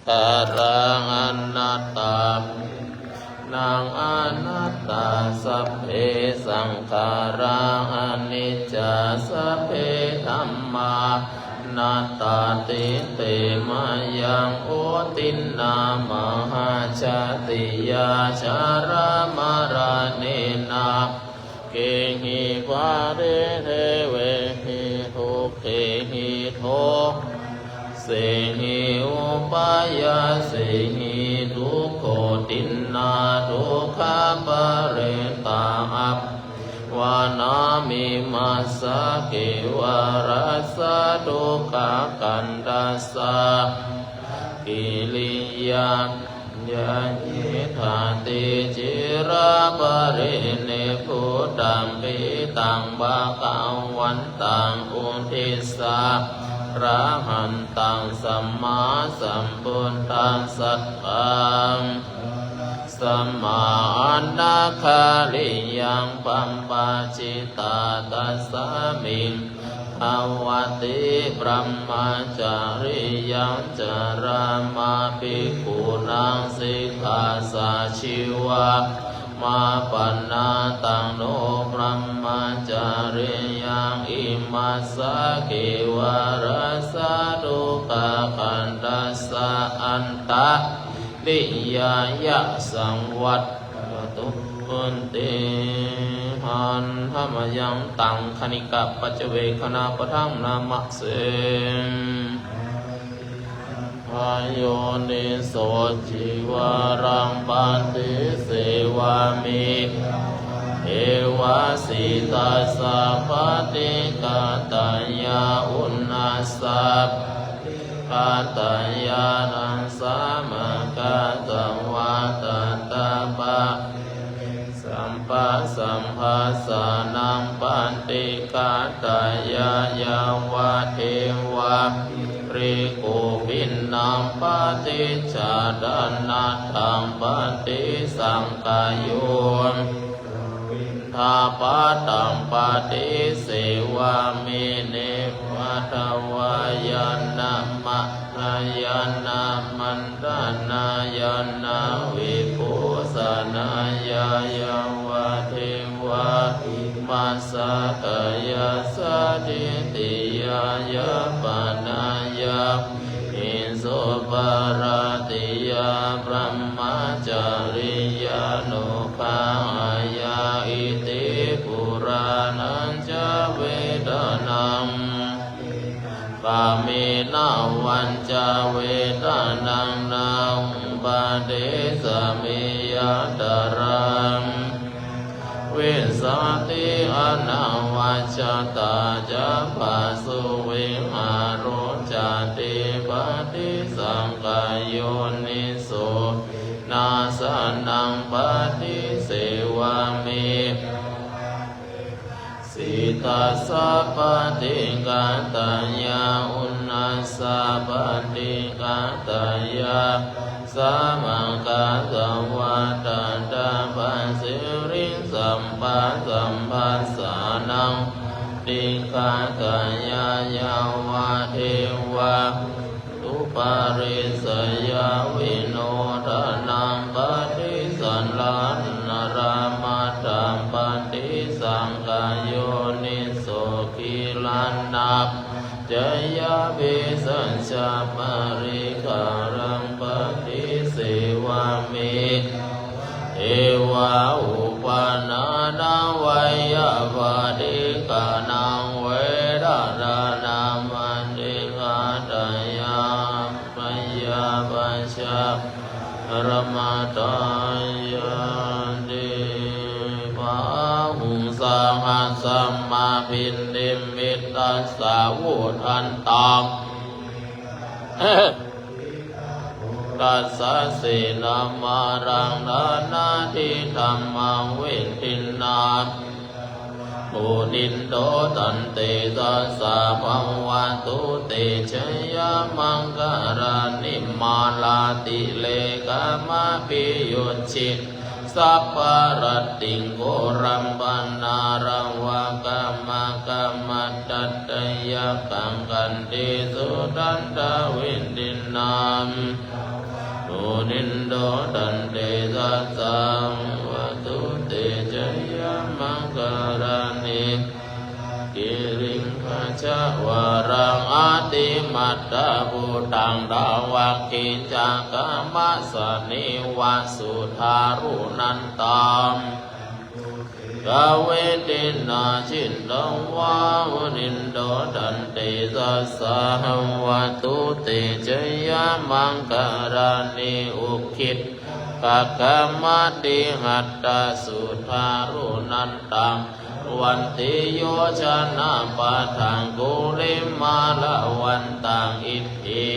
คารังอนัตตานังอนัตตาสัพเพสังขาราอนิจจาสัพเพธัมมานาตาติเตมายังโอตินนามหาชาติยาชารามารเนนาเกหิวาเรเทเวหิโหเกหิโทเสหิอุปายาเสหิทุกโขตินนาทุกขาปะเรตาอัปวานามิมัสสะเกวารัสสะทุกขกันตัสสะกิริยายะยิธาติจิราปะเรเนพุตังปิตังบะกังวันตังอุทิสสะระหันตังสัมมาสัมพุทธัสสะสัมมาอนาคาลิยังปัมปัจจิตาตัสสะมิงอวติพระมจาริยังจารามาภิกขุนังสิกขาสาชิวะมาปันนาตังโนพระมจาริยังอิมัสสะเกวารัสสะทุกขคันตัสสะอันตะลิยายะสังวัตตุปุนติหันธรรมยังตังคณิกะปัจเจเวคณาปทังนามะเสวายโยนิโสจิวารังปันติเสวามิเอวาสิตาสัพพติกาตายาอุณาสัพกาตายานังสามกาตวาตตาปะสัมปัสสัมภาสานังปันติกาตายายาวะเทวะริโกวินนามปฏิจาดานาทังปันติสังกายโยทาปะตังปฏิเสวามิเนวัฏวายานามะนายานามันตานายานาวิปุสนายายาวะเทวะมัสสะกายาสะดิติยายาปานายาอินโสปาราติยาพระมจาริยานุภายาอิติปุรานัญจเวดนังปามินาวันจาเวดนังนาอุปาเดสมิยตารังเวสาติอนาวัจตาจะปัสสุเวหารุจติปฏิสังกายโยนิโสนาสนังปฏิเสวามิสิตัสสะปฏิกาตายาอุณาสะปฏิกาตายาสัมมาคาตวะตาตาปัสสิริสัมปัสสัมปัสสานังติกาตายายาวะเทวะตุปาริสยาวิโนทนังปฏิสันลานนารามาตัมปฏิสังกายโยนิโสกิลานับจยาภิสัญชาปริคารังปฏิเสวามิเอวะอุปนานาวัยยะปฏิกานังเวดานามันติกาตายาปัญญาปัญชารมาตายาติภาหุสังหัสสัมมาพินนิมิตตัสสะวุทันตังตัสสะสินามารังนานาทิธรรมังเวทินนาปุนินโตตันเตตัสสะภวันตุเตชยมังการานิมาลาติเลกามะปิยุชิสัพพะรติงโกรัมปันนารังวะกามะกามัตตัตยะกังกันติสุตันตวินดินนาม นินโดตันเตสัสสังวัตุเตชยมังการานิกิริงขจวารังอาติมัตตาภูตังดาวักขิจังกามะสนิวะสุธารุนันตามกเวตินาชินตวาวนินโดตันเตสัสสะวัตุเตชยมังการานิอุคิตกะกะมะติหัตตสุธารุนันตังวันติโยชนะปะทังกุลิมาละวันตังอิทธิ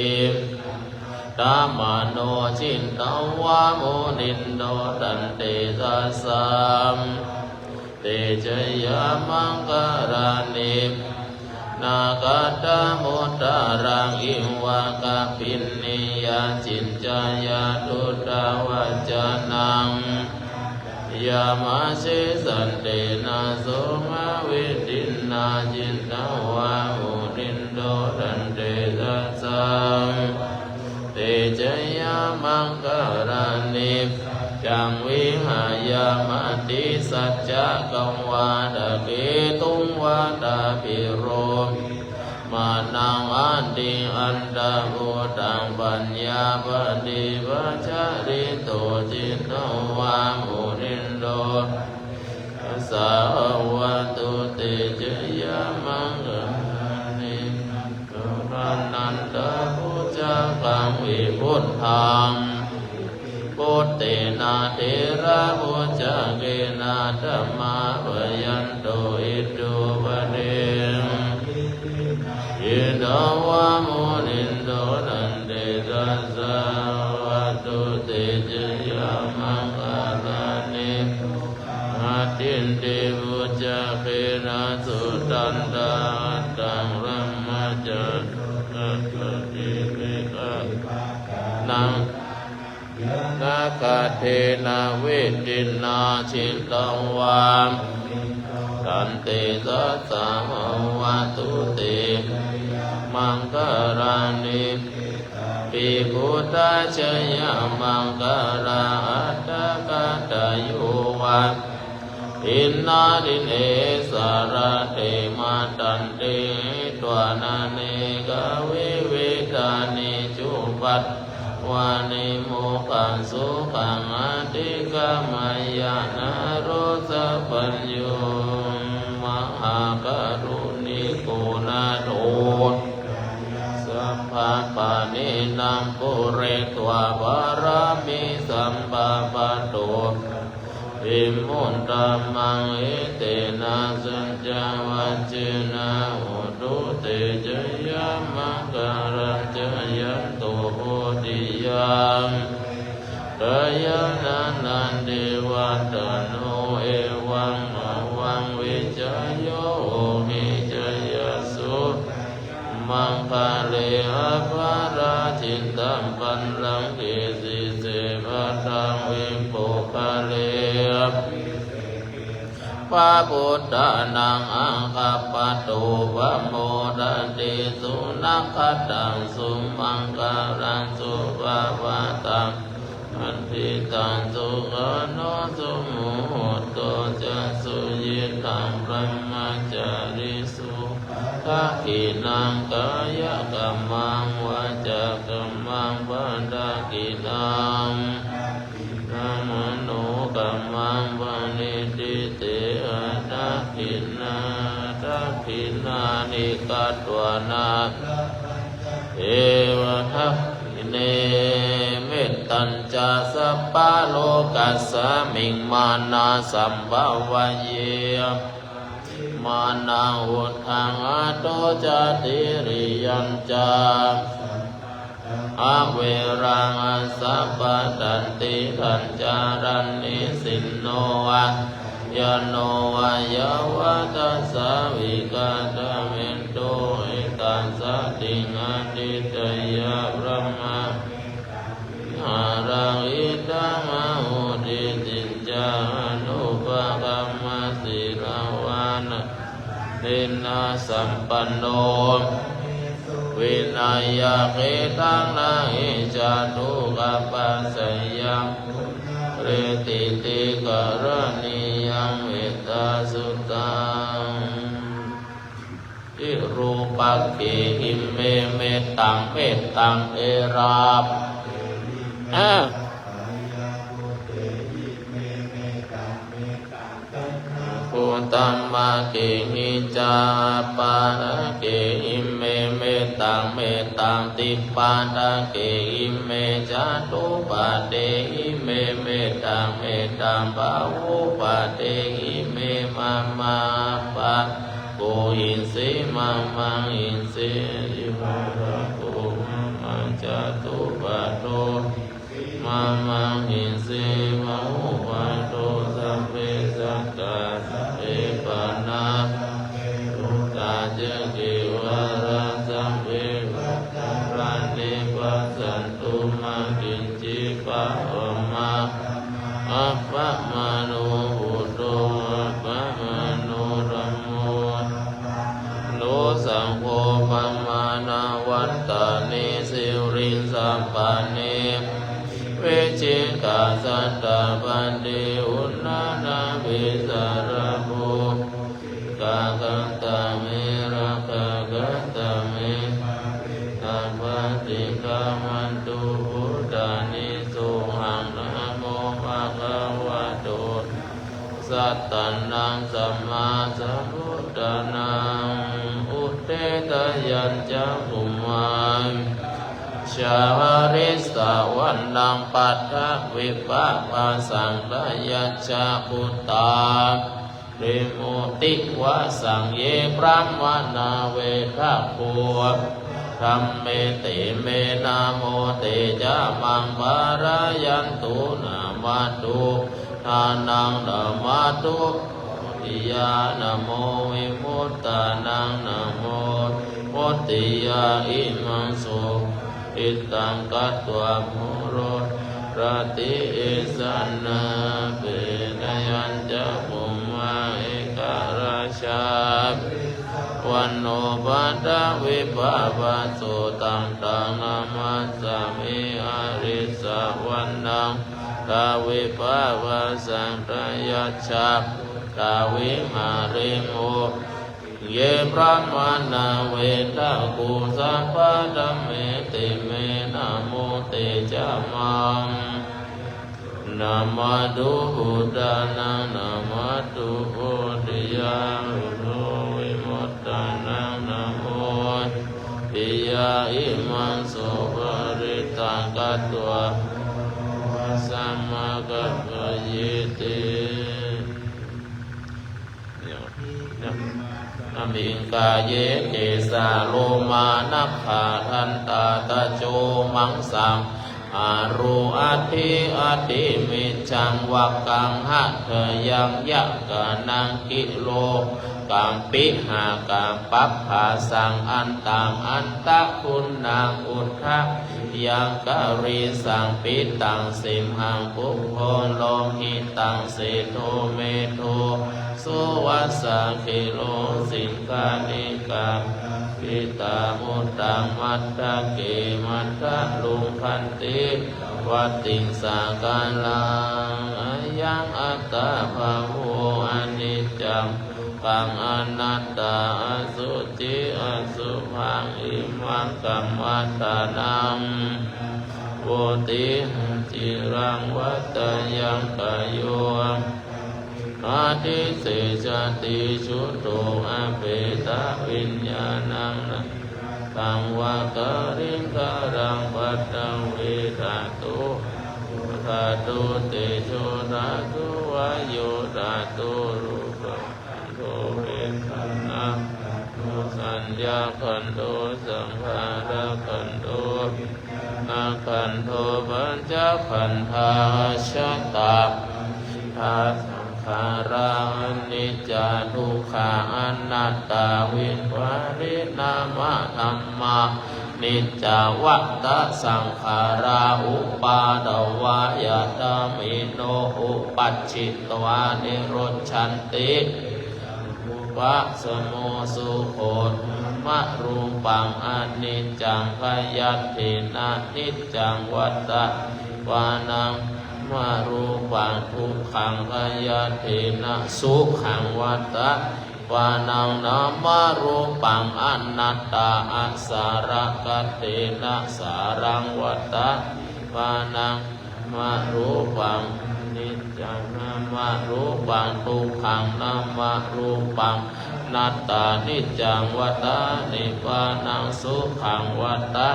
ตามโนชินตวามุนินโดตันเตสัสสะเตชยมังการานินาคาตมุตตารังอิวะกะปินนิยาจินจายาตุตาวัจจานังยามาเสสันเตนะโสมาวิตินนาจินตวามุนินโดตันเตสัสสังเตชยมังการานิจังวิหายามติสัจจะกังวาดะเกตุงวาดาปิโรมานังอันติอันตะโพตังปัญญาปฏิปัจจาริโตจิตตวามุนินโดสาวตุเตชยมังกานิตุรันนันตะพุจักขังวิพุทธังพุทเตนะเทระพุจเกนะธัมมาปยันโตอิตุปเดยินโตวามุนินโดตันเตสัสสะวัตุเตชยมังการานิอาทินติพุจเกนะสุตันตาตังรัมมจัตตัสสะติวิกะนังนาคาเทนะเวตินาชินตวามตันเตสัสสะวัตุเตมังการานิปิพุทธาชยมังการาอัตตะกตโยวะอินนาริเนสารเตมาตันเตตวานาเนกเวเวทานิจุปัตวานิโมขังสุขังอติกามายานาโรสะปัญโยมหากรุณิโกนาโทสัพพะปานินัมปุเรตวะบารมิสัมปะปะโตวิมุตตมังเอเตนะสัจจวัจเจนะโหตุเตชยมังการัจจยันโตโพธิยังกายนานันเดวัตโนเอวังอวังวิจโยหิจยสุมังคาเลอภาราจินตัมปันลังเกสิเสภะทังวิปุคเลปะพุทธานังอังคัปปะโตวะโมทันติสุนัขขตังสุมังคารังสุภาวะตังอันติตังสุขโนสุมุตโตจะสุยิตังพระมจาริสุทักขินังกายกัมมังวาจากัมมังปัญญกินังนะมโนกัมมังปณิทิเตทักขินาทักขินานิกัตวานาเอวะทักขิเนเมตตัญจสัพพะโลกัสสมิงมานาสัมภวเยมานาอุทังอโตจติริยัญจาอาเวรังอสัพพตันติทัญจารันนิสินโนวะยโนวะยวะตัสสะวิกาตเมนโตอิตัสสะติงอติตยะพระมะหารังอิตังอาหุติติจานุปกัมมสิลาวานะเนนะสัมปันโนวินัยเกตังนาหิจาตุ กัปปัสสยังเรติติกรณียังเมตตาสุตังอิรูปักขิอิเมเมตังเมตตังเอราบภูตัมมากิหิจาปาเกหิเมเมตังเมตังติปาตาเกหิเมจาตุปาเตหิเมเมตังเมตังปะวุปาเตหิเมมามาปะโกหินสีมามังหินสียิวาระโกมามังจาตุปะโตมามังหินสีมาหุปะโตสัพเพสัตตาสัพเพปานาทุกขาเจกิวาระสัพเพวัตตารานิปัสสันตุมากินจิปะโอมาอัปปะมานุหุโตอัปปะมานุรัมโมโนสังโฆปัมมานาวัตตานิสิริสัมปันเนเวจิกาสัตตาปันติอุณนานาวิสารโภกากันตาเมระกากันตาเมตัมปันติกามันตุพุทธานิสุหังนะโมภะคะวะโตสัตตันนังสัมมาสัมพุทธานังอุตเตตยัญจะภุมันชาวริสาวันนังปัตถวิปัปะสังขยัจจพุตตาเรโมติวะสังเยพระมนาเวทะโพธัมเมติเมนะโมเตจะมังปารายันตุนามาตุทานังนามาตุติยานะโมวิมุตตานังนะโมมุตติยาอิมังสุอิตังกัตตวะมุโรรติอิสันนาเปนยัญจะภุมมาเอกราชาวันโนปัตตวิภาวัสสุตังตังนามัสสามิอาริสาวันนังตาวิภาวัสสังรยัจฉาตาวิมาริโมเยพระมานาเวทะกุสัพพะธัมเมติเมนะโมเตจะมังนะมาตุพุทธานังนะมาตุโพธิยาโนวิมุตตานังนะโมปิยาอิมังสุปริตังกัตตวะสัมมากัปปะยิติอมิงกาเยเกสาโลมานัพพาทันตาตะโจมังสังอารุอาทิอาทิมิจังวักกังหะเถยังยะกานังกิโลกัมปิหากัมปัปภาสังอันตังอันตะคุณนางอุทธะยังกะริสังปิตังสิมหังปุพโพโลหิตังเสโทเมโทสุวัสสะคิโลสิงคานิกาปิตามุตตังมัตตะเกมัตตะลุงพันติวัตติงสากาลังอายังอัตตาภาโวอนิจจังกังอนัตตาอสุจิอสุภังอิมังกัมมัตตานังโวติจิรังวัตตยังกายโยอาทิเสจติชุโตอเปตะวิญญาณังตังวะกริงกรังปัตตังเวทะตุธาตุเตโชธาตุวะโยธาตุรูปะโตเวทนาโนสัญญาขันโตสังขารขันโตอาขันโตปัญจขันธาชัตตาธาขารานิจจาทุกขาอนัตตาวิปาริณามะธรรมะนิจจวัตตสังขาราอุปาดวายตามิโนอุปัชชิตวานิโรชันติอุป ปะสมโมสุโขมะรูปังอนิจจังขยัตถินะนิจจังวัตตะวานังมารูปังทุกขังขยัตถินะสุขังวัตตะวานังนามารูปังอนัตตาอัสสารกัตถินะสารังวัตตะวานังมารูปังนิจจังนามารูปังทุกขังนามารูปังนัตตานิจจังวัตตะนิพพานังสุขังวัตตะ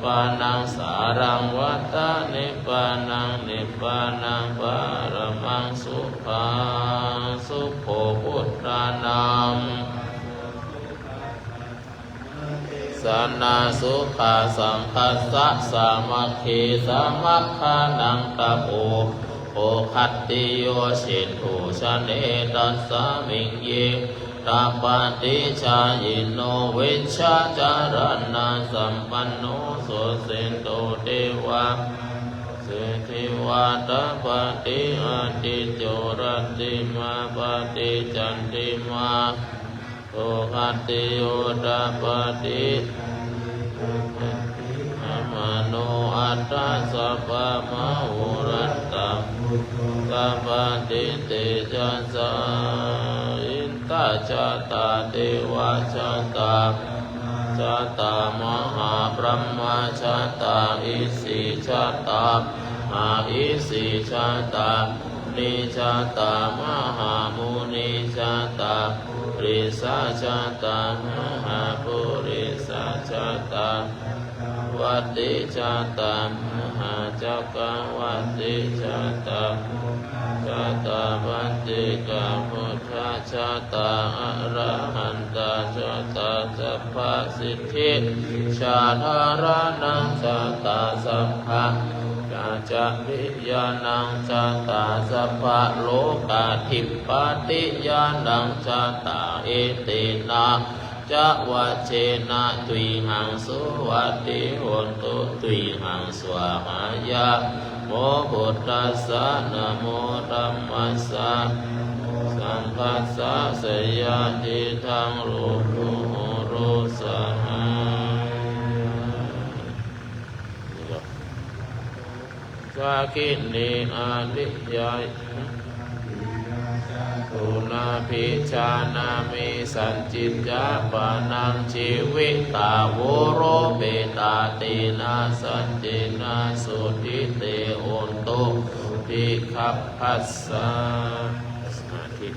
ปานังสารังวัตตะนิพพานังนิพพานังปารมังสุขังสุโขพุทธานังสนาสุขาสังคัสสะสามัคคีสามัคคานังตะโพโอคัตติโยสิทธุชเนตัสสมิงเยตาปฏิชายิโนวิชาจารณะสัมปันโนสุสินโตเทวะเสถิวาตาปฏิอาติโจรติมาปฏิจันติมาโอคัตติโยตาปฏิมโนอัตตาสัพพะมหุรัตตะสัพพะติเตจัสสะอินตาจตาเทวะจตาจตามหาพรหมจตาอิสิจตามาอิสิจตานิจตามหามุนิจตาริสาจตามหาปุริสาจตาวัตติจตามหาจักรวัตติจตาจตาวัตติกาพุทธจตาอรหันตจตาสัพพสิทธิชาธารนังจตาสัพพะกาจวิญาณังจตาสัพพะโลกาทิปติญาณังจตาเอเตนะจะวัจเจนะตุยหังสุวัตติโหนตุตุยหังสวาหายะโมพุทธัสสะนะโมธัมมัสสะสังฆัสสะสยะทิทังรูปุโรสหะสักขินีอาลิยาตุนาภิชานามิสัจจิจาปานังชีวิตาโวโรเบตาตินาสัจจินาสุติเตโอนโตภิกขัพพัสสะสมาธิ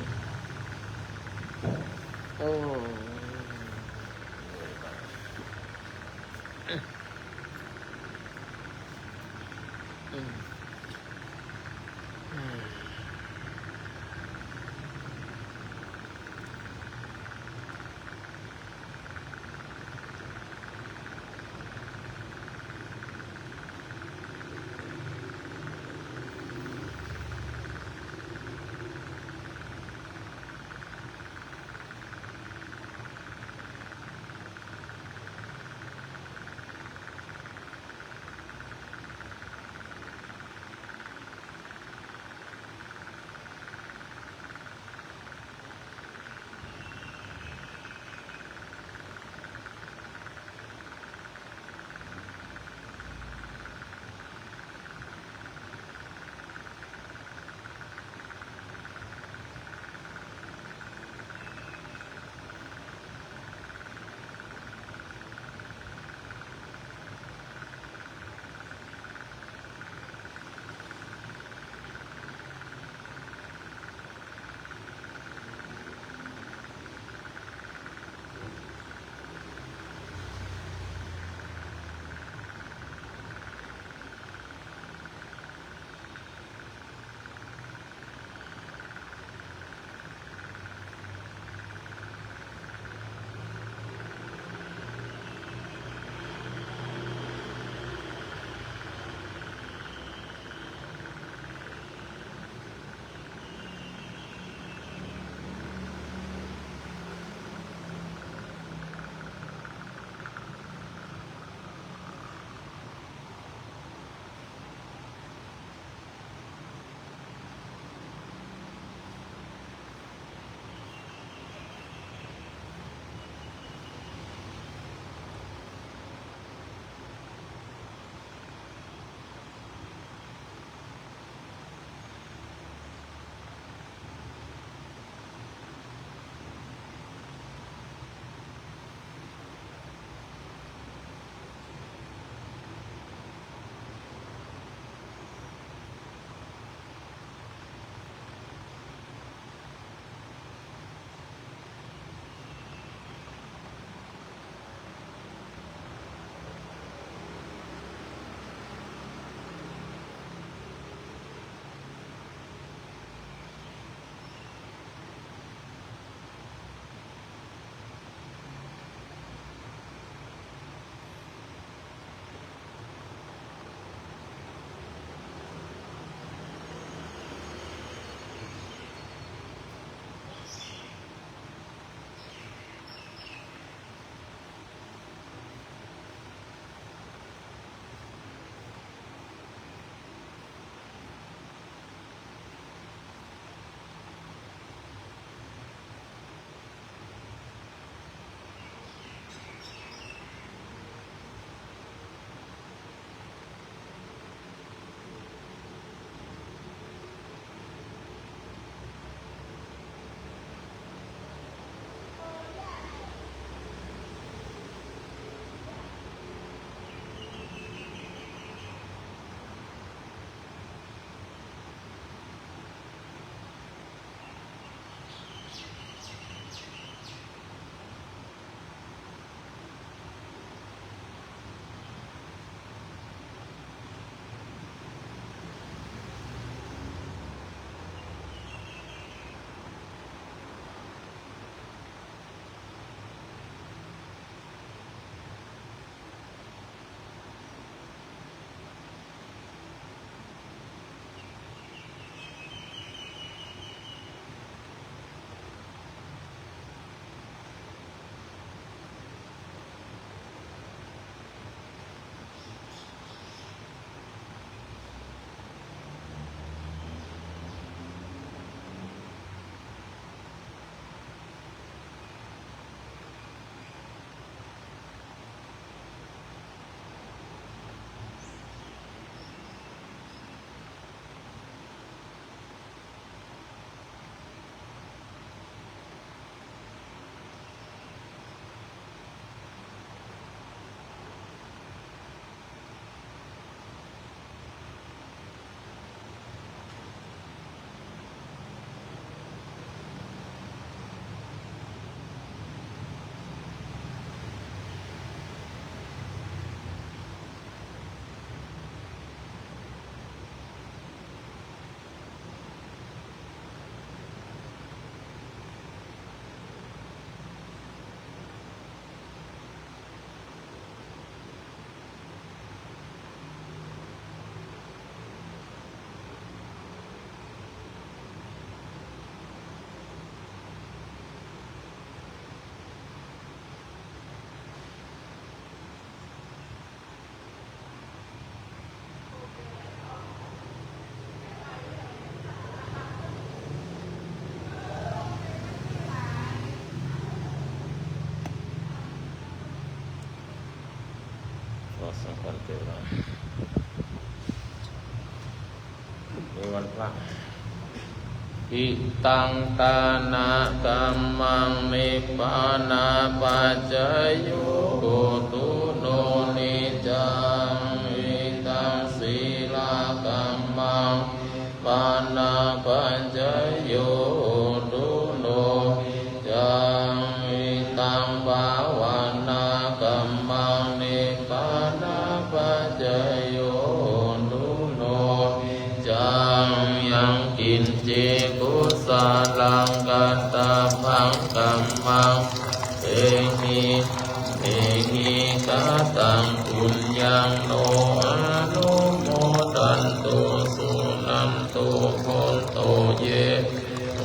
วันพระอิตังตานากัมมังนิพพานาปัจจโยโหตุโนนิจังอิตังศีลากัมมังปานาปัจจโยโหตุโนจังอิตังภาวนากัมมังนิพพานาปัจจโยโหตุโนจังยังกินเจกุสาลังกัตตาภังกัมมังเอหิกาตังปุญญังโนอนุโมทันตุสุนันตุโหนโตเย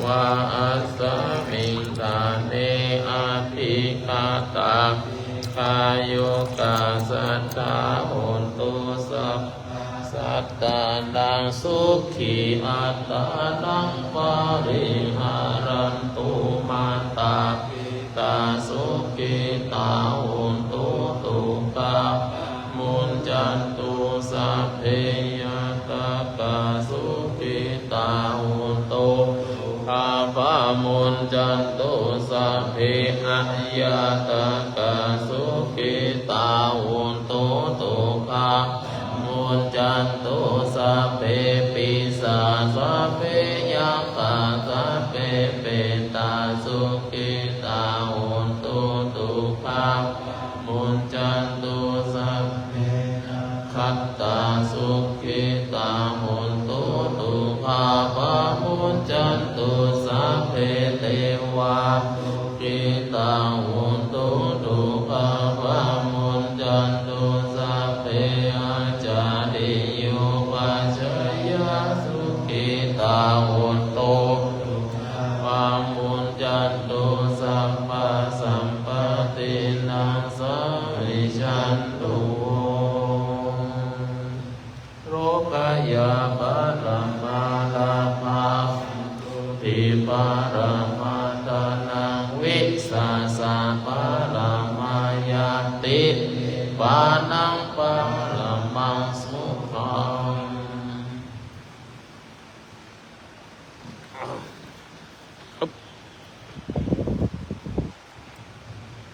วะอัสสมิงทาเนอาภิคาตากายโยกาสัทธาโหนตุสัพสัตตานังสุขีอัตตานังปาริหารันตุมาตาตาสุขิตาโหนตุตุกามุนจันตุสัพเพยตากาสุขิตาโหนตุข้าพระมุนจันตุสัพเพอะยะตากาสุขิตาโหนตุตุกามุนจันตุสัพเพปิสาสัพเพยัคฆาสัพเพเปตาสุขิตาโหนตุตุกามุนจันตุสัพเพคัตตาสุขิตาโหนตุตุภาภามุนจันตุสัพเพเทวาขิตาโหนตุตุภาภามุนจันตุสัพเพอาจาริโยปัจจยสุขิตาโหนตุภามุนจันตุสัพพะสัมปตินังสัมมิชันตุโรกยาปะละมาลาภาปิปะระมาตานังวิสาสะปะละมายาติปานังปะละมังสุขัง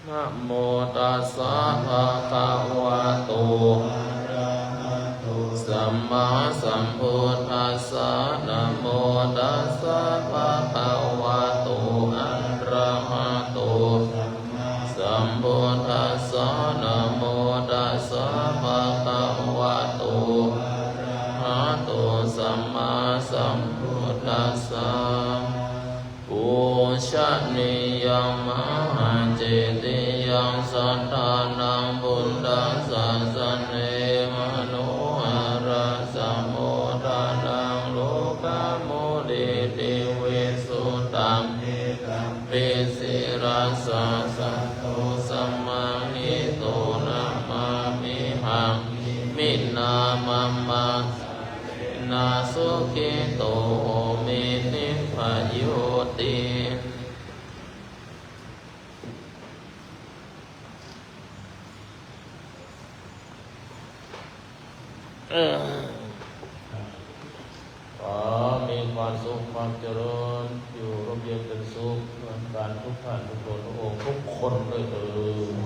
นะโมตัสสะภะคะวะโตสัมมาสัมพุทธัสสะนะโมตัสสะภะคะวะโตอะระหะโตสัมพุทธัสสะนะโมตัสสะภะคะวะโตอะระหะโตสัมมาสัมพุทธัสสะปุชนิยังมหาเจติยังสัทธานังบุญดังสัสสเนมโนอาราสโมทานังโลกโมดิติเวสุตังปิสิราสะสัตโตสัมมาหิโตนะมามิหังมินามัมมังนาสุขิโตโหมินิพพโยติขอมีความสุขความเจริญอยู่ร่มเย็นเป็นสุขการทุกท่านทุกคนทุกองค์ทุกคนเลยเถิด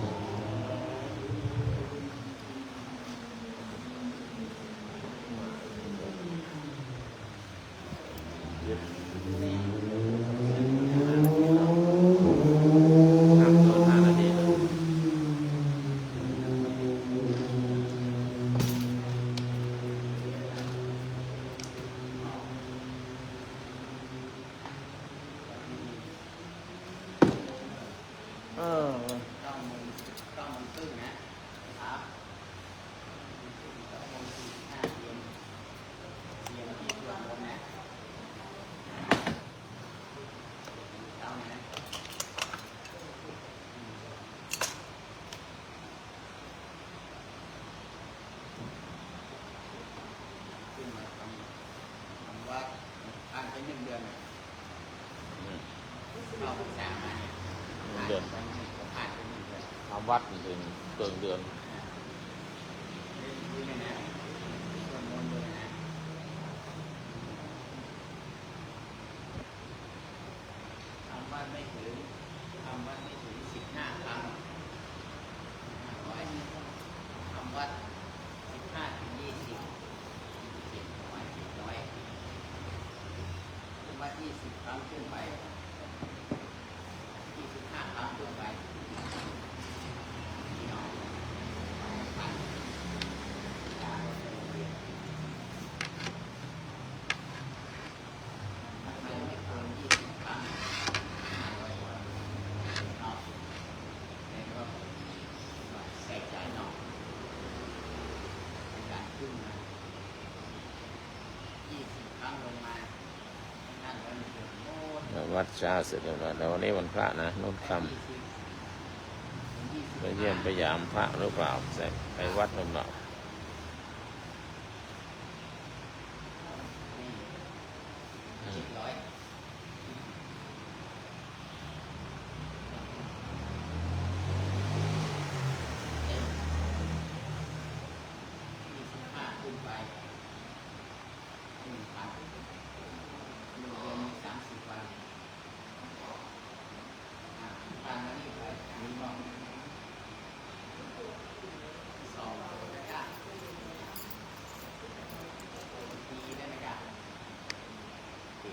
วัดถึงเกินเดือน 20 ครั้งขึ้นไป25 ครั้งขึ้นไปพี่น้องพันไม่เกิน20 ครั้ง500 วันเนาะแล้วก็ใส่ใจเนาะในการขึ้นมา20 ครั้งลงมานั่นแล้วมันจะโอ้ วัดเช้าเสร็จแล้วแต่วันนี้วันพระนะนุ่นคำไปเยี่ยมไปยามพระหรือเปล่าใส่ไปวัดหรือเปล่า ขึ้นไป1,000 30 วันตามมานี่ไปมีบ้าง2ระยะปีได้ไหมครับเป็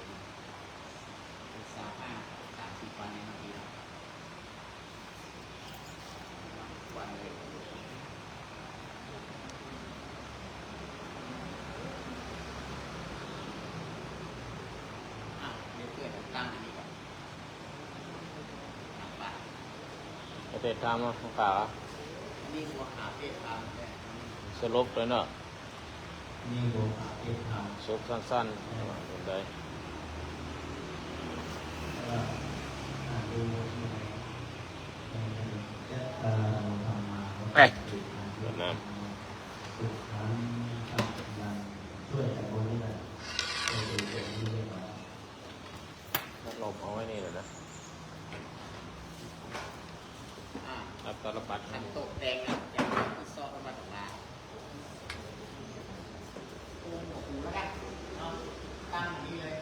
น35-30 วันในบางทีวันเลยเดี๋ยวเพื่อนตั้งอันนี้ก่อนไป ประเทศทำอ่ะของกล่าว นี่หัวขาเพศทางเลย สรุปเลยเนาะ นี่หัวขาเพศทาง สรุปสั้นๆเป็นไง ดูจะทำมา เอ้ยเวียดนาม สุดท้ายช่วยแต่คนนี้แหละช่วยดูเรื่องนี้เลยนะ พัดลมเอาไว้นี่เลยนะรับตลปัด ทำโต๊ะแดงนะอย่างที่ซอกมาตรงนั้นตูนหูแล้วกันเนาะตั้งนี้เลย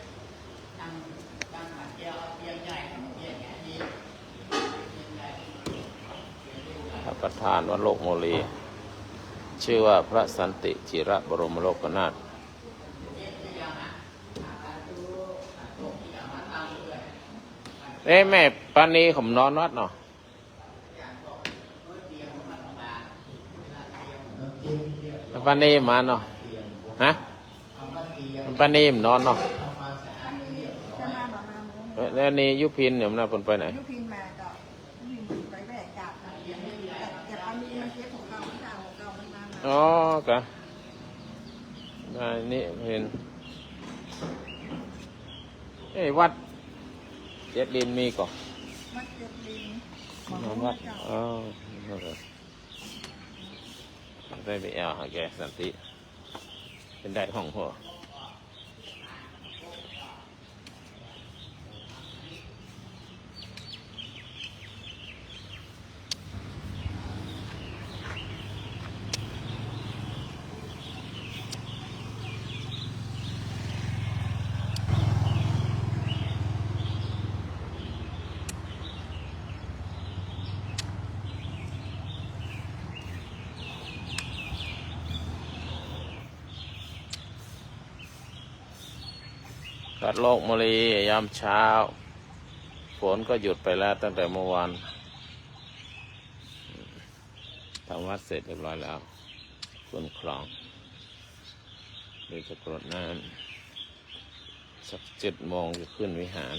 ตั้งหาเตียงเอาเตียงใหญ่ทำเตียงแง่ดีเตียงใหญ่เตียงเล็กใหญ่ พระประธานวัดโลกโมลี ชื่อว่าพระสันติจิระบรมโลกนาถแม่ปานีผมนอนวัดเนาะปานีมาเนาะฮะปานีมนอนเนาะแล้วนี่ยุพินเนี่ยมันน่าไปไหน ยุพินมาก็ยุพินไปแบกกาบแต่อันนี้มันเช็ดของเขาไม่ได้ของเรามันมา อ๋อกะนี่เห็นวัดเจ็ดดินมีก่อน มัดเจ็ดลิง นอนวัดอ๋อได้ไปเอาหาแกสันติเป็นได้ห้องหัววัดโลกมลียามเช้าฝนก็หยุดไปแล้วตั้งแต่เมื่อวานทำวัดเสร็จเรียบร้อยแล้วคุณคลองเดี๋ยวจะกรดน้ำสัก7 โมงจะขึ้นวิหาร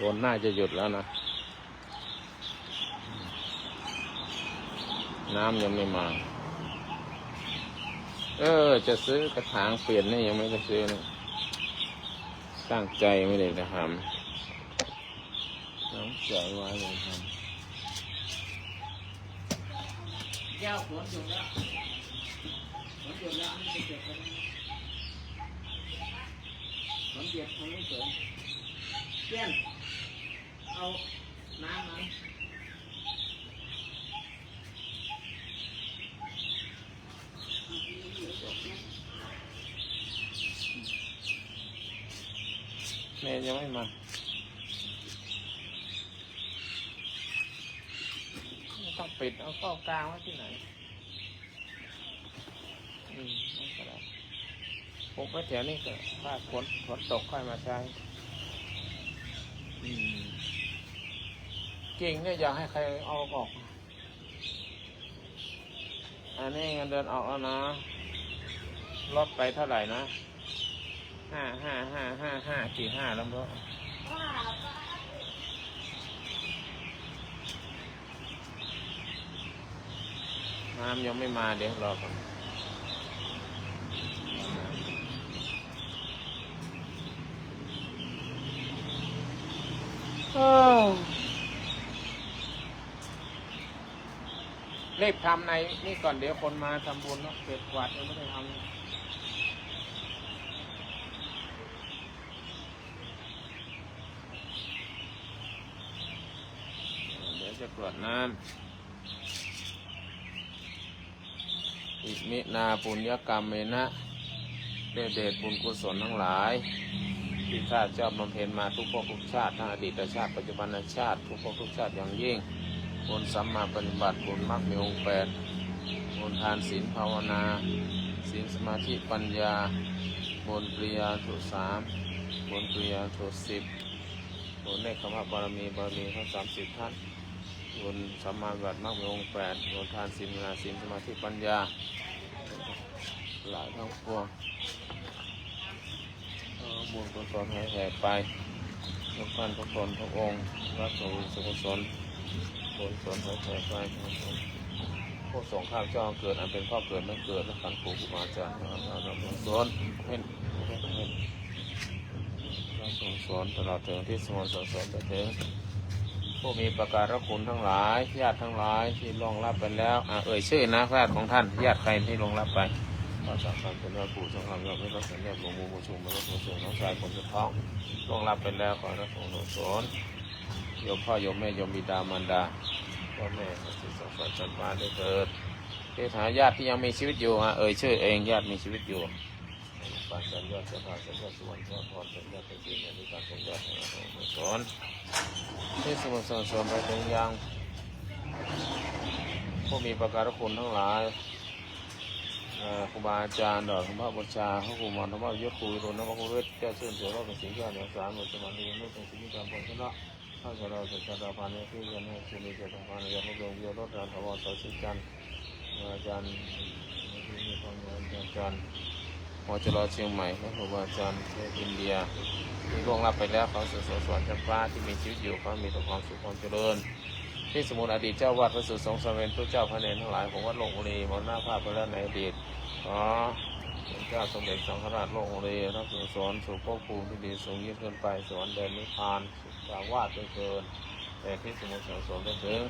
ฝนน่าจะหยุดแล้วนะน้ำยังไม่มาจะซื้อกระถางเปลี่ยนนี่ยังไม่ได้ซื้อนะตั้งใจไม่ได้จะทำตั้งใจไว้เลยทำ แก้วฝนหยุดแล้วฝนหยุดแล้วนี่จะเก็บกันฝนเก็บมันไม่เสริมเปี้ยนเอาน้ำมา เนยยังไม่มาต้องปิดเอาเข้ากลางไว้ที่ไหนไม่ก็ได้ปุ๊บไว้แถวนี้ก็ถ้าฝนตกค่อยมาใช้กิ่งเนี่ยอยากให้ใครเอาออกอันนี้เงินเดือนออกแล้วนะลดไปเท่าไหร่นะ5 แล้วมั้งน้ำยังไม่มาเดี๋ยวรอก่อนรีบทำในนี่ก่อนเดี๋ยวคนมาทำบุญแล้วเก็บกวาดยังไม่ได้ทำเดี๋ยวจะกรวดน้ำอิมินาปุญญกรรมเมนะได้เดชบุญกุศลทั้งหลายที่ข้าเจ้าบำเพ็ญมาทุกภพทุกชาติทั้งอดีตชาติปัจจุบันชาติทุกภพทุกชาติอย่างยิ่งบุญสัมมาปฏิบัติบุญมรรคมีองค์8บุญทานศีลภาวนาศีลสมาธิปัญญาบุญปริยาทุ3บุญปริยาทุ10บุญเนกขมบารมีทั้ง30ท่านบุญสัมมาปฏิบัติมรรคมีองค์8บุญทานศีลภาวนาศีลสมาธิปัญญาหลายทั้งปวงบุญกุศลให้แผ่ไปทุกท่านทุกคนทุกองค์รับส่งสุขสนบุญกุศลให้แผ่ไปผู้ส่งข้าพเจ้าเกิดอันเป็นพ่อเกิดไม่เกิดและขันผูกมาจารย์เราบุญกุศลเราส่งสอนตลอดถึงที่สมสอนไปถึงผู้มีประการคุณทั้งหลายญาติทั้งหลายที่ล่วงลับไปแล้วเอ่ยชื่อนะญาติของท่านญาติใครที่ล่วงลับไปก็จากการเป็นว่าปู่ทรงทำยอดไม่รับสัญญาหลวงปู่ชุมมารับส่งน้องชายคนสุดท้องล่วงลับไปแล้วขอรับส่งสอนโยมพ่อโยมแม่โยมบิดามารดาพ่อแม่ที่สงสารสันมาได้เกิดเทถาญาติที่ยังมีชีวิตอยู่เอ่ยชื่อเองญาติมีชีวิตอยู่ปานสัญญาสัญญาสัญญาสุวรรณพรสัญญาเป็นจริงในการสัญญาสอนที่สมุทรสอนไปถึงยังผู้มีประการคุณทั้งหลายครูบาอาจารย์ดอกธรรมบูชาพระครูมรธรรมยศครูโดนนภครูเวทแก้ชื่นเสือเราเป็นสิ่งที่เหนือสามหมดสมาธิไม่เป็นสิ่งที่จำเป็นชนะข้าจะเราจะจัดการในที่เรียนให้สุริเจตพานยานุโยมเยรถรานถาวรสาสิจันอาจารย์มีความอาจารย์หมอจรเชียงใหม่และครูบาอาจารย์ในอินเดียที่ล่วงลับไปแล้วเขาสุดสวรรค์จันทร์ฟ้าที่มีชีวิตอยู่เขามีแต่ความสุขความเจริญที่สมุทรอดีตเจ้าวาดพระสุทธิ์ทรงสมเด็จพระเจ้าพระเนรทั้งหลายของวัดหลวงบุรีมรณภาพไปแล้วในอดีตขอเจ้าสมเด็จสังฆราชหลวงบุรีรับสอนสู่ภพภูมิที่ดีสูงยิ่งขึ้นไปสวรรค์แดนนิพพานสุขาวาสได้เกินแต่ที่สมุทรสงได้ถึง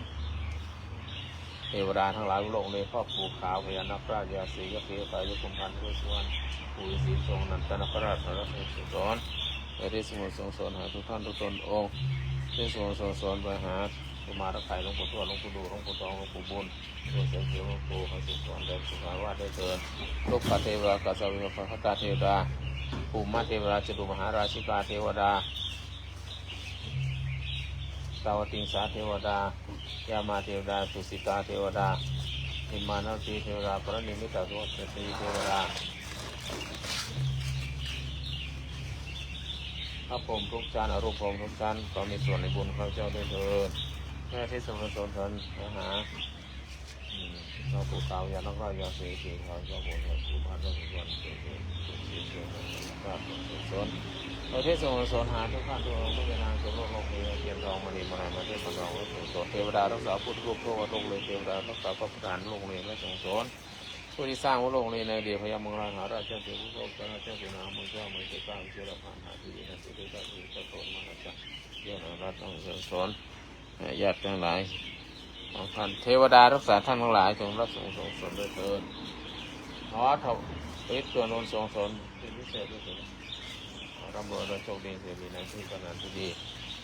เทวดาทั้งหลายโลกเลยครอบภูขาวพญานาคราชยาสีกเพียไปยุคุมพันธ์ด้วยสวรรค์ภูสีทรงนันตนาคราชพระราชสอนแต่ที่สมุทรสงหาทุกท่านทุกตนองค์ที่สมุทรสงไปหากุมารไข่หลวงปู่ทวดหลวงปู่ดูหลวงปู่ทองหลวงปู่บุญหลวงเสียงเขียวหลวงปู่พระสุสานแดนสุขาวาสได้เกินลูกพระเทวากาสวิมพระกาเทวดาภูมิเทวดาจตุมหาราชิกาเทวดาสาวติงสาเทวดายามาเทวดาสุสิกาเทวดาหิมานาทีเทวดาพระนิมิตาโสตตีเทวดาพระพรหมทุกชั้นอรูปพรหมทุกชั้นก็มีส่วนในบุญข้าเจ้าได้เถิดแม่ที่สมณสนทันหาเราปู่ขาวยันนักราชยาสีสีขาวเจ้าบุญเราปู่พันธุ์เราสุวรรณเกิดเกิดสีเกิดราชสนเราที่สมณสนหาทุกท่านทุกองค์ทุกนางทุกโลกโลกนี้เทียนทองมณีมรณะมาเทพรองและสงสนเทวดารักษาพุทธรูปทั่วโลกเลยเทวดารักษาพระประธานโลกเลยและสงสนผู้ที่สร้างโลกเลยในเดียพยามงราหาราชเจ้าเจ้าผู้ทรงพระเจ้าเจ้านามุเจ้ามือเจ้าก้าวเจ้าละผ่านหาที่นั่นที่ได้ได้ที่เจ้าโตมาแล้วจ้ะเจ้านารัตน์สงสนญาติทั้งหลายของท่านเทวดารักษาท่านทั้งหลายจงรับส่งสนด้วยเถิดขอถวายตัวโนนส่งสนเป็นพิเศษด้วยเถิดร่ำรวยโดยโชคดีเสียดีในที่ขนาดที่ดี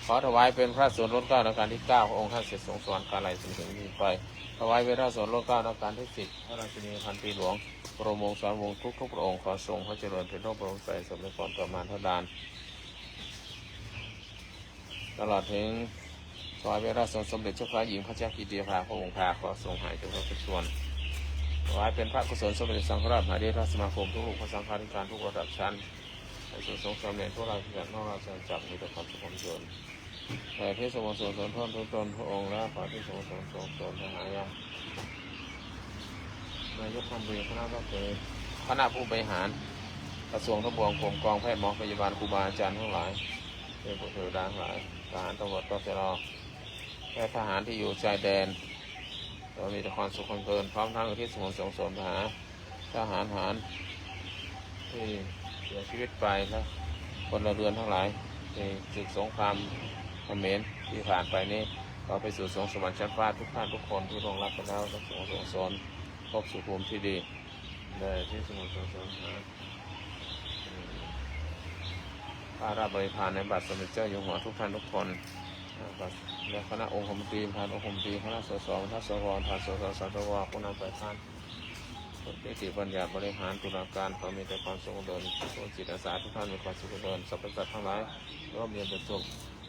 ขอถวายเป็นพระส่วนลดเก้าในการที่9พระองค์ท่านเสร็จสงสวรรค์การไหลสิ่งถึงนี้ไปถวายเป็นพระส่วนลดเก้าในการที่10พระราชินีพันปีหลวงพระวงศ์สามวงศ์ทุกพระองค์ขอทรงพระเจริญเป็นโลกพระองค์ใส่สมในก่อนประมาณเท่าดาน ตลอดถึงซอยเวลาทรงสมเด็จเจ้าฟ้าหญิงพระเจ้ากิติยาภาพระองค์พาขอทรงหายจากพระพุทธชนถวายเป็นพระกุศลสมเด็จสังฆราชมหาเถรสมาคมทุกพระสังฆาธิการทุกระดับชั้นให้ทรงสำเร็จพวกเราที่นอกราชอาณาจักรมีแต่ความสุขความเจริญแต่ที่สมบูรณ์สนทนทุกตนพระองค์และขอที่สมบูรณ์สนทหายานายกรัฐมนตรีคณะรัฐมนตรีคณะผู้บริหารกระทรวงทบวงกรมกองแพทย์หมอพยาบาลครูบาอาจารย์ทั้งหลายเทพบุตรเทวดาทั้งหลายทหารตำรวจตชดและทหารที่อยู่ชายแดนเรามีแต่ความสุขความเจริญพร้อมทั้งที่สมุนสงสมทหารที่เสียชีวิตไปแล้วคนละเรือนทั้งหลายในศึกสงครามเขมรที่ผ่านไปนี้เราไปสู่สวงสวรรค์ชั้นฟ้าทุกท่านทุกคนที่ร่วงรับไปแล้วทั้งสงสนพบสุขภูมิที่ดีได้ที่สมุนสงสมพระราชบริพารในบัตรสมเด็จเจ้าอยู่หัวทุกท่านทุกคนและคณะองค์คมนตรีประธานองค์คมนตรีคณะสสคณะสวประธานสสสสวผู้นำฝ่ายค้านคนที่ปัญญาบริหารตุลาการเขามีแต่ความสุขเดินคนจิตอาสาทุกท่านมีความสุขเดินสรรพสัตว์ทั้งหลายร่วมเรียนเป็นสุข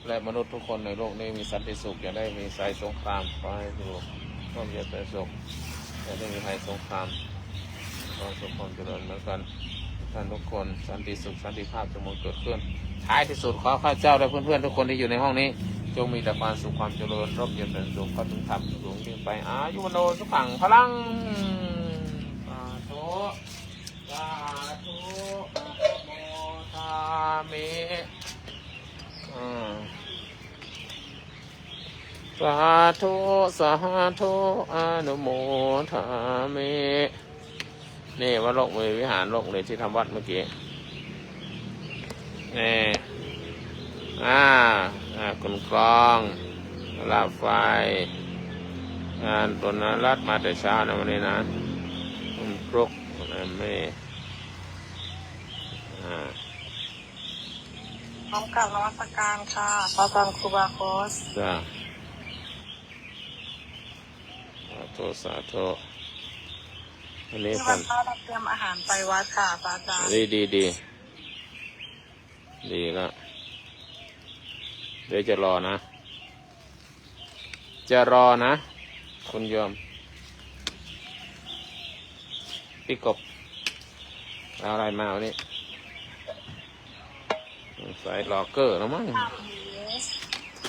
และมนุษย์ทุกคนในโลกนี้มีสันติสุขอย่าได้มีภัยสงครามขอให้อยู่ร่วมเรียนเป็นสุขอย่าได้มีภัยสงครามความสุขความเจริญเหมือนกันท่านทุกคนสันติสุขสันติภาพจงเกิดขึ้นท้ายที่สุดขอข้าเจ้าและเพื่อนๆทุกคนที่อยู่ในห้องนี้จงมีแต่ความสุขความเจริญร่มเย็นเป็นสุขเข้าถึงธรรมสูงยิ่งไปอายุวโนสุขังพลังสาธุสาธุโมทามิสาธุสาธุอนุโมทามินี่วัดโลกมือวิหารโลกเลยที่ทำวัดเมื่อกี้นี่คุณกรองลาไฟงานตัวนั้นรัดมาแต่เช้านะวันนี้นะคุณปลุกไม่พร้อมกับนวัตการค่ะพระอาจารย์ครูบาโคสจ้าสาธุวันนี้ท่านเราเตรียมอาหารไปวัดค่ะพระอาจารย์ดีแล้วเดี๋ยวจะรอนะคุณโยมพี่กบเอาอะไรมาวันนี้ใส่ลอกเกอร์แล้วมั้ง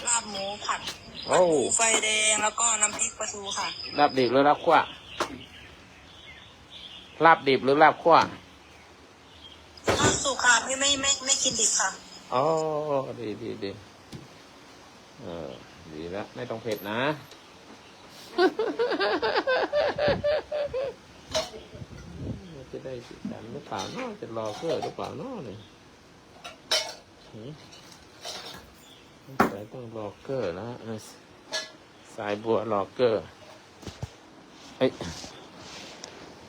ลาบหมูผัดไฟแดงแล้วก็น้ำพริกปลาทูค่ะลาบดิบหรือลาบคั่วลาบดิบหรือลาบคั่วลาบสุกค่ะไม่กินดิบค่ะอ๋อดีดีแล้วไม่ต้องเผ็ดนะจะได้สิกันหรือเปล่าเนาะจะรอเพื่อหรือเปล่าเนาะเลยสายต้องรอเกอร์นะสายบัวรอเกอร์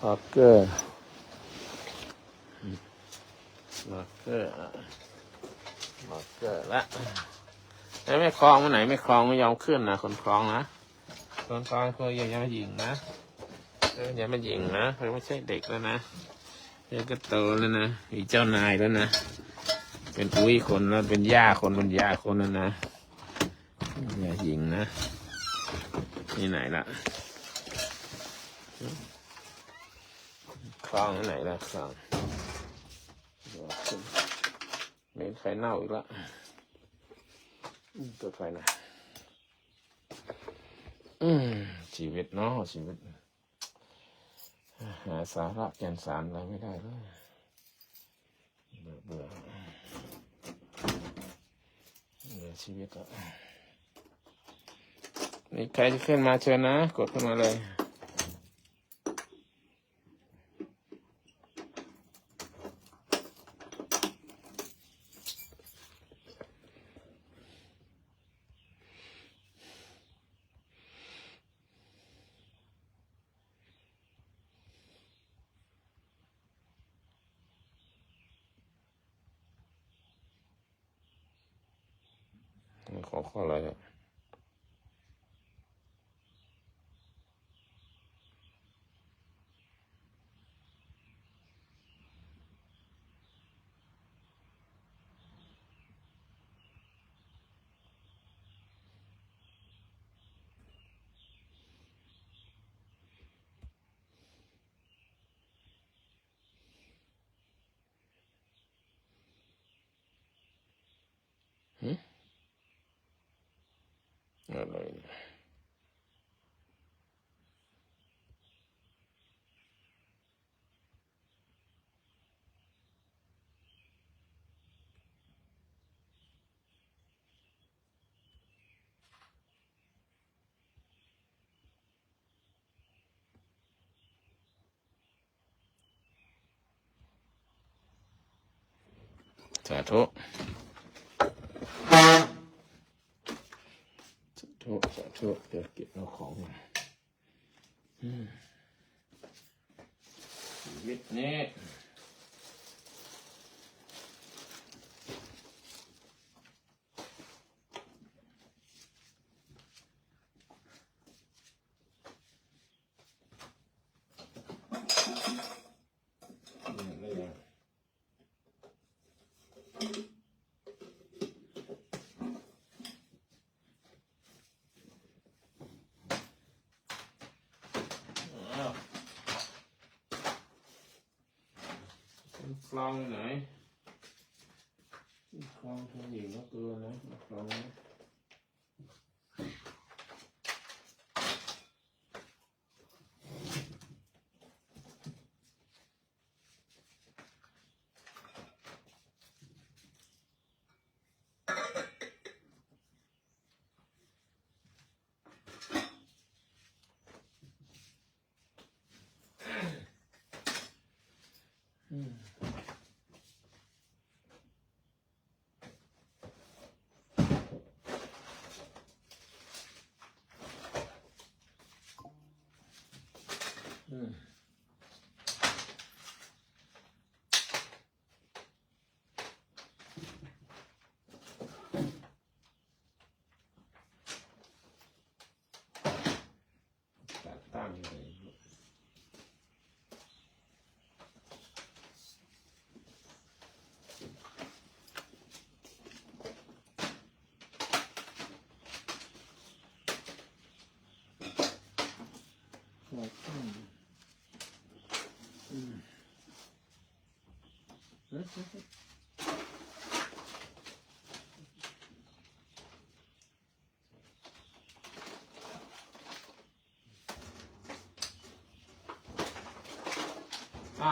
รอเกอร์ละไม่คลองวันไหนไม่คลองไม่ยอมขึ้นนะคนคลองนะคนคลองคืออย่ามาหยิงนะอย่ามาหยิงนะเขาไม่ใช่เด็กแล้วนะเด็กก็โตแล้วนะมีเจ้านายแล้วนะเป็นอุ้ยคนแล้วเป็นย่าคนแล้วนะอย่าหยิงนะนี่ไหนละคลองไหนละคลองเหม็นไฟเน่าอีกแล้วเปิดไฟนะชีวิตเนาะชีวิตหาสาระแก่นสารอะไรไม่ได้เลยเบื่อชีวิตอ่ะนี่ใครจะขึ้นมาเชิญนะกดขึ้นมาเลยขออะไรอ่ะ อะไรเนี่ยสาธุสาธุเดี๋ยวเก็บเอาของมาชีวิตนี้คลองไหนคลองทางหญิงก็ตัวนะคลองนะตั้งเลย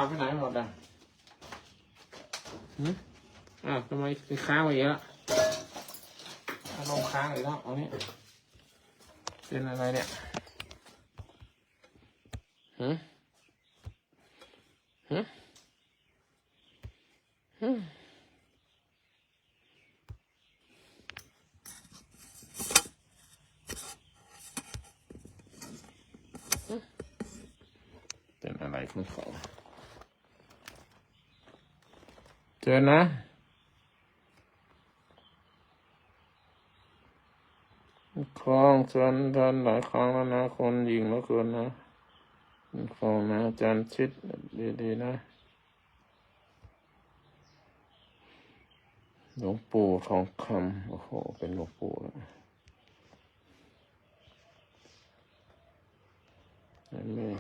ไปไหนหมดอ่ะทำไมค้างไว้เยอะลงค้างอีกแล้วเอาเนี่ยเป็นอะไรเนี่ยเป็นอะไรของเขาเจอนะคลองชนทันหลายครั้งแล้วนะคนยิงแล้วเกินนะคลองนะอาจารย์ชิดดีๆนะหลวงปู่ทองคำโอ้โหเป็นหลวงปู่แล้วนั่นเลย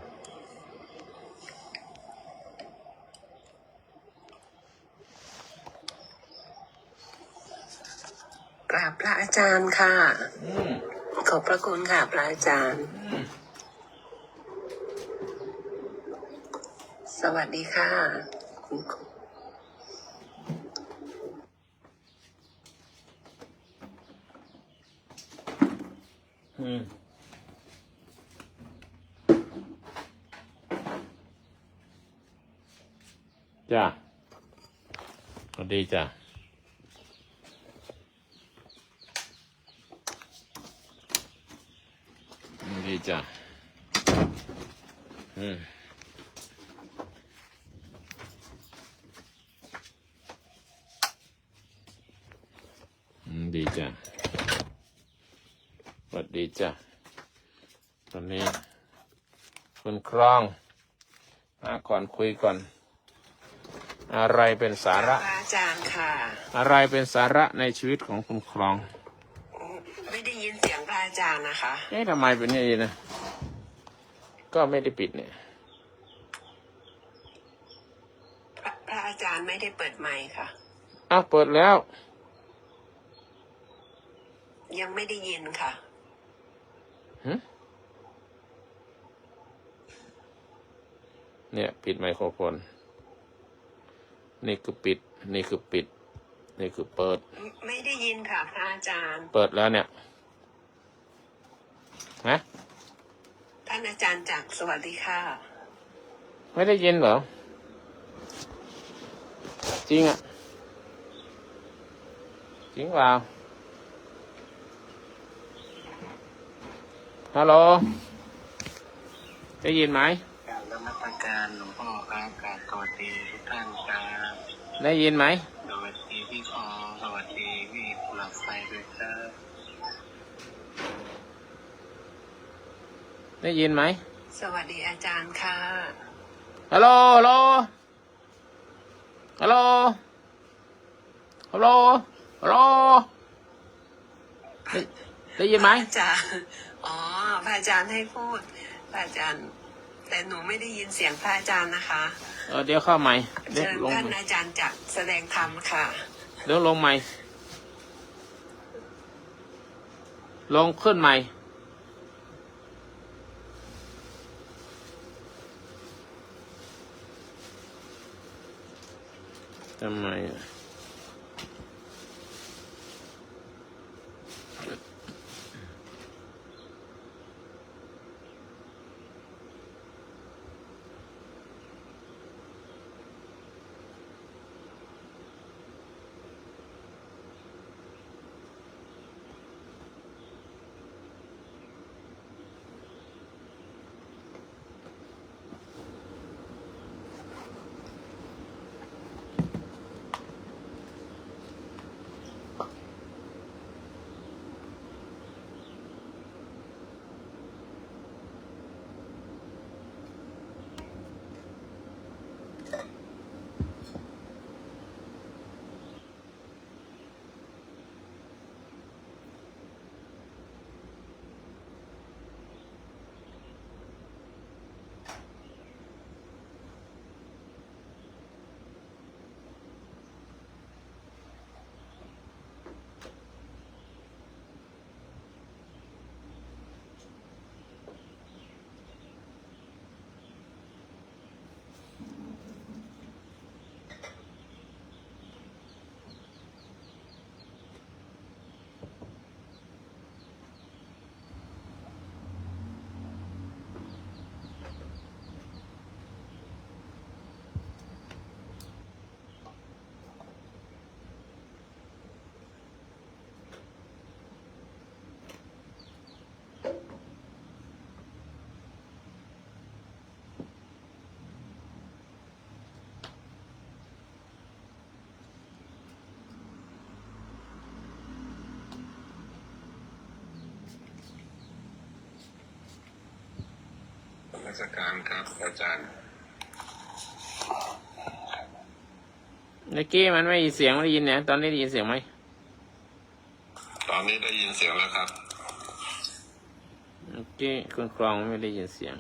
กราบพระอาจารย์ค่ะขอบพระคุณค่ะพระอาจารย์สวัสดีค่ะคุณครูจ้าสวัสดีจ้าดีจ้ะดีจ้ะสวัสดีจ้ะตอนนี้คุณครองก่อนคุยก่อนอะไรเป็นสาระอาจารย์ค่ะอะไรเป็นสาระในชีวิตของคุณครองไม่ได้ยินเสียงพระอาจารย์นะคะทำไมเป็นอย่างนี้นะก็ไม่ได้ปิดเนี่ยพระอาจารย์ไม่ได้เปิดไมค์ค่ะเปิดแล้ว ยังไม่ได้ยินค่ะ เนี่ยปิดไมโครโฟนนี่คือปิด นี่คือปิด นี่คือเปิด ไม่ได้ยินค่ะพระอาจารย์ เปิดแล้วเนี่ยฮะ ท่านอาจารย์จากสวัสดีค่ะ ไม่ได้ยินเหรอ จริงอ่ะ จริงเปล่าฮัลโหลได้ยินไหม การนมัสการหลวงพ่อครับการสวัสดีทุกท่านครับ ได้ยินไหม สวัสดีพี่พอสวัสดีพี่ผู้หลักไฟด้วยครับ ได้ยินไหม สวัสดีอาจารย์ค่ะ ฮัลโหลฮัลโหลฮัลโหลฮัลโหลฮัลโหลได้ยินไหม พระอาจารย์อ๋อพระอาจารย์ให้พูดพระอาจารย์ แต่หนูไม่ได้ยินเสียงพระอาจารย์นะคะ เดี๋ยวเข้าใหม่เดี๋ยว เชิญ ลง ท่าน ใหม่ อาจารย์จากแสดงธรรมค่ะ เดี๋ยวลงใหม่ ลงขึ้นใหม่ทำไมอ่ะนมัสการครับอาจารย์ เมื่อกี้มันไม่มีเสียงไม่ได้ยินเนี่ยตอนนี้ได้ยินเสียงไหม ตอนนี้ได้ยินเสียงแล้วครับ เมื่อกี้คุณครองไม่ได้ยินเสียง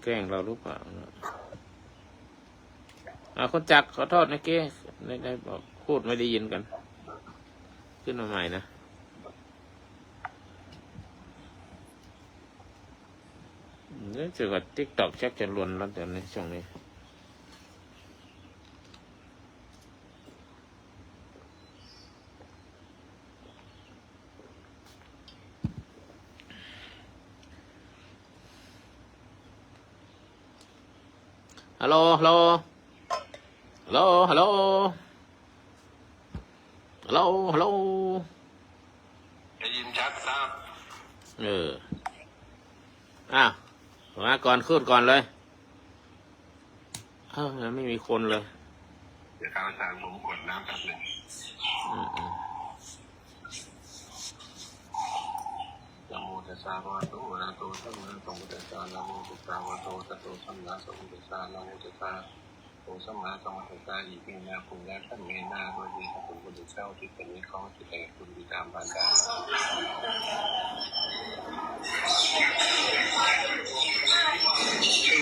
แกล้งเราหรือเปล่าคนจักรขอโทษเมื่อกี้ได้บอกพูดไม่ได้ยินกัน ขึ้นมาใหม่นะรู้สึกว่า TikTok ชักจะลวนแล้วเดี๋ยวนี้ช่วงนี้ฮัลโหลฮัลโหลฮัลโหลฮัลโหลฮัลโหลฮัลโหล ได้ยินชัดครับ อ้าวมาก่อนขึ้นก่อนเลยไม่มีคนเลย เดี๋ยวอาจารย์ผมกดน้ำแป๊บหนึ่งนะโมตัสสะภะคะวะโตอะระหะโตสัมมาสัมพุทธัสสะนะโมตัสสะภะคะวะโตอะระหะโตสัมมาสัมพุทธัสสะนะโมตัสสะโตสัมมาสัมพุทธัสสะอิมินาปุญญาคัมเมนาโดยที่พระคุณพุทธเจ้าที่เป็นนิของที่แต่คุณบิดามารดา น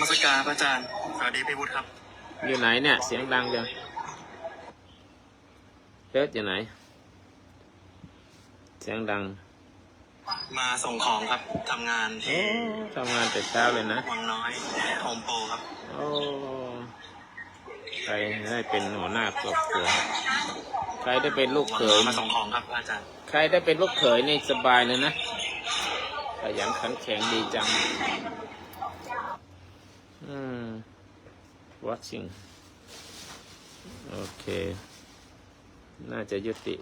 มัสการพระอาจารย์สวัสดีพี่วุฒิครับ อยู่ไหนเนี่ยเสียงดังจังเฟซอยู่ไหน เสียงดัง มาส่งของครับทำงาน โอ้ทำงานแต่เช้าเลยนะ วังน้อยโฮมโปรครับ โอ้ใครได้เป็นหัวหน้าครอบครัวใครได้เป็นลูกเขย มาส่งของครับอาจารย์ ใครได้เป็นลูกเขยนี่สบายเลยนะขยันขันแข็งดีจังwatching โอเค น่าจะยุติ